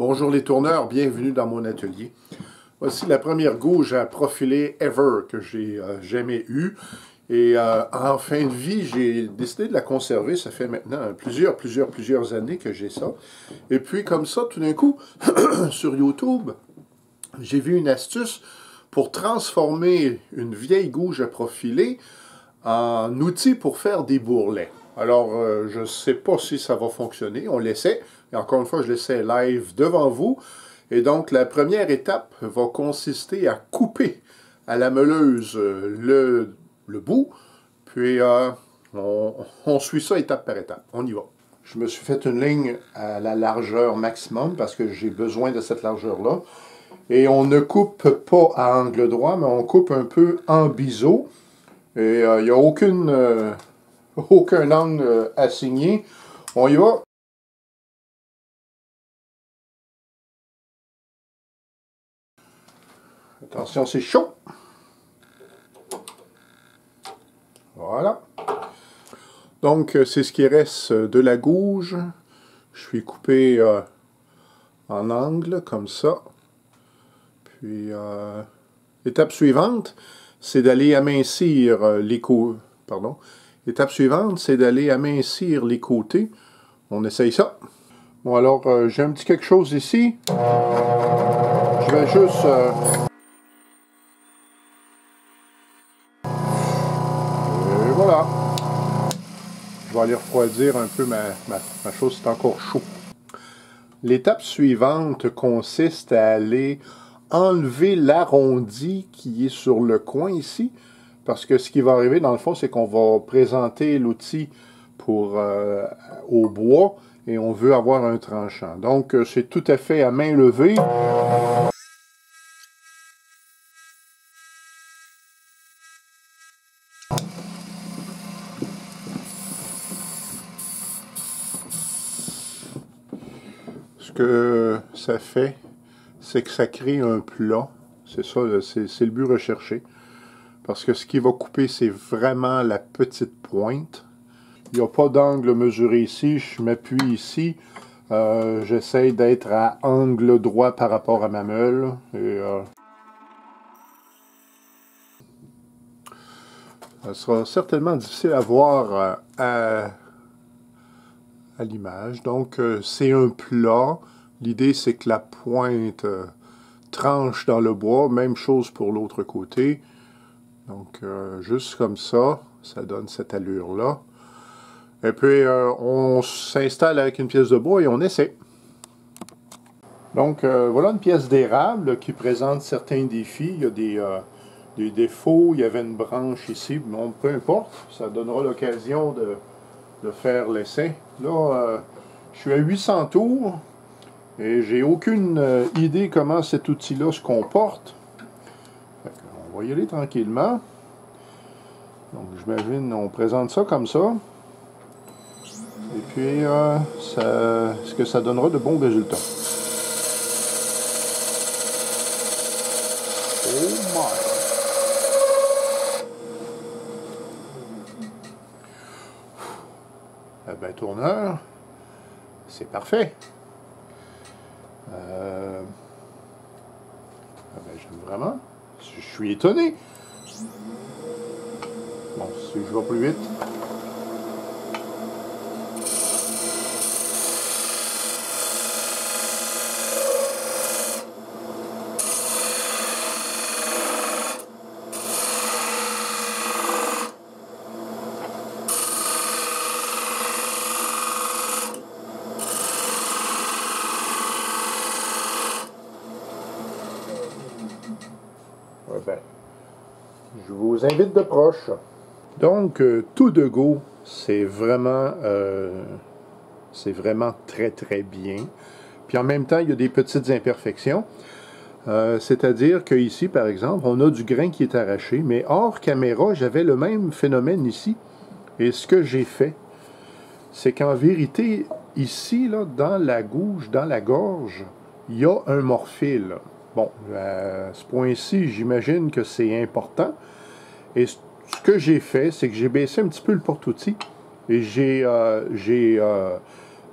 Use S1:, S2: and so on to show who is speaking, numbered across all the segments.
S1: Bonjour les tourneurs, bienvenue dans mon atelier. Voici la première gouge à profiler ever que j'ai jamais eue. Et en fin de vie, j'ai décidé de la conserver. Ça fait maintenant plusieurs années que j'ai ça. Et puis comme ça, tout d'un coup, sur YouTube, j'ai vu une astuce pour transformer une vieille gouge à profiler en outil pour faire des bourrelets. Alors, je ne sais pas si ça va fonctionner. On l'essaie. Et encore une fois, je l'essaie live devant vous. Et donc, la première étape va consister à couper à la meuleuse le bout. Puis, on suit ça étape par étape. On y va. Je me suis fait une ligne à la largeur maximum parce que j'ai besoin de cette largeur-là. Et on ne coupe pas à angle droit, mais on coupe un peu en biseau. Et il n'y a aucun angle assigné. On y va. Attention, c'est chaud. Voilà. Donc, c'est ce qui reste de la gouge. Je suis coupé en angle, comme ça. Puis, étape suivante, c'est d'aller amincir les côtés. Pardon. Étape suivante, c'est d'aller amincir les côtés. On essaye ça. Bon, alors, j'ai un petit quelque chose ici. Je vais juste... Et voilà. Je vais aller refroidir un peu ma chose, c'est encore chaud. L'étape suivante consiste à aller enlever l'arrondi qui est sur le coin ici. Parce que ce qui va arriver, dans le fond, c'est qu'on va présenter l'outil au bois et on veut avoir un tranchant. Donc, c'est tout à fait à main levée. Ce que ça fait, c'est que ça crée un plat. C'est ça, c'est le but recherché. Parce que ce qui va couper, c'est vraiment la petite pointe. Il n'y a pas d'angle mesuré ici. Je m'appuie ici. J'essaie d'être à angle droit par rapport à ma meule. Et, ça sera certainement difficile à voir à l'image. Donc, c'est un plat. L'idée, c'est que la pointe tranche dans le bois. Même chose pour l'autre côté. Donc, juste comme ça, ça donne cette allure-là. Et puis, on s'installe avec une pièce de bois et on essaie. Donc, voilà une pièce d'érable qui présente certains défis. Il y a des défauts. Il y avait une branche ici. Bon, peu importe, ça donnera l'occasion de faire l'essai. Là, je suis à 800 tours et j'ai aucune idée comment cet outil-là se comporte. On va y aller tranquillement. Donc, j'imagine, on présente ça comme ça. Et puis, est-ce que ça donnera de bons résultats? Oh my! Eh bien, tourneur, c'est parfait. Eh bien, j'aime vraiment. Je suis étonné. Bon, si je vais plus vite. Ouais, ben, je vous invite de proche. Donc, tout de go, c'est vraiment très très bien. Puis en même temps, il y a des petites imperfections. C'est-à-dire qu'ici, par exemple, on a du grain qui est arraché, mais hors caméra, j'avais le même phénomène ici. Et ce que j'ai fait, c'est qu'en vérité, ici, là, dans la gouge, dans la gorge, il y a un morphile. Bon, à ce point-ci, j'imagine que c'est important. Et ce que j'ai fait, c'est que j'ai baissé un petit peu le porte-outil et j'ai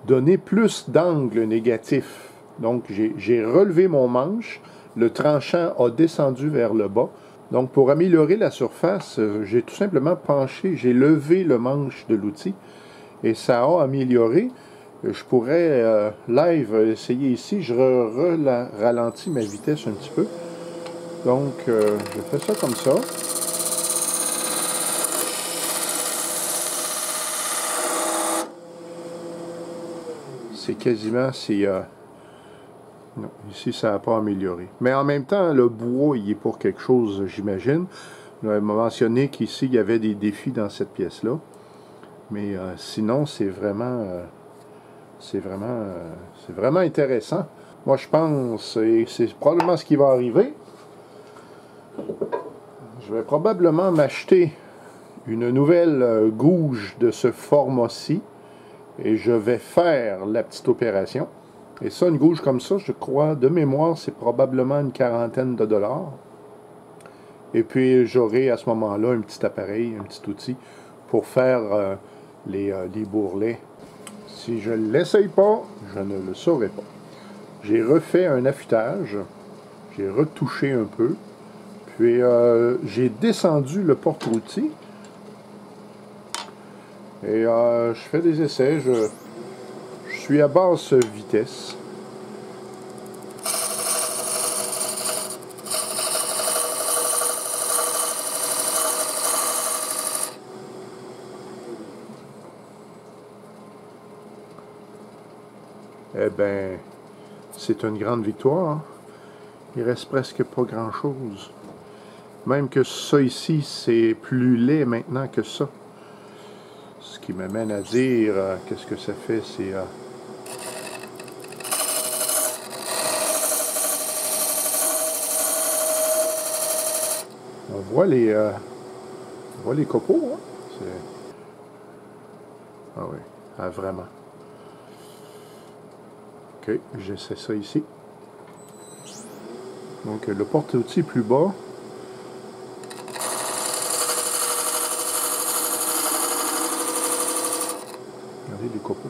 S1: donné plus d'angle négatif Donc, j'ai relevé mon manche. Le tranchant a descendu vers le bas. Donc, pour améliorer la surface, j'ai tout simplement penché, j'ai levé le manche de l'outil et ça a amélioré. Je pourrais, live, essayer ici. Je ralentis ma vitesse un petit peu. Donc, je fais ça comme ça. C'est quasiment, non, ici, ça n'a pas amélioré. Mais en même temps, le bois, il est pour quelque chose, j'imagine. On m'a mentionné qu'ici, il y avait des défis dans cette pièce-là. Mais sinon, c'est vraiment intéressant. Moi, je pense, et c'est probablement ce qui va arriver, je vais probablement m'acheter une nouvelle gouge de ce format-ci et je vais faire la petite opération. Et ça, une gouge comme ça, je crois, de mémoire, c'est probablement une quarantaine de dollars. Et puis, j'aurai à ce moment-là un petit appareil, un petit outil pour faire les bourrelets. Si je ne l'essaye pas, je ne le saurai pas. J'ai refait un affûtage, j'ai retouché un peu, puis j'ai descendu le porte-outil et je fais des essais. Je suis à basse vitesse. Eh bien, c'est une grande victoire. Il reste presque pas grand-chose. Même que ça ici, c'est plus laid maintenant que ça. Ce qui m'amène à dire, qu'est-ce que ça fait, c'est... on voit les copeaux, hein? Ah oui, ah, vraiment. OK, j'essaie ça ici. Donc, le porte-outil plus bas. Regardez les copeaux.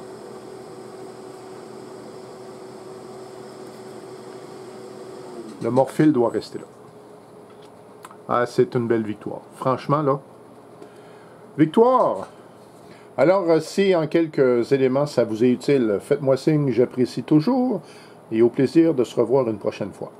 S1: Le morphile doit rester là. Ah, c'est une belle victoire. Franchement, là. Victoire! Alors, si en quelques éléments ça vous est utile, faites-moi signe, j'apprécie toujours et au plaisir de se revoir une prochaine fois.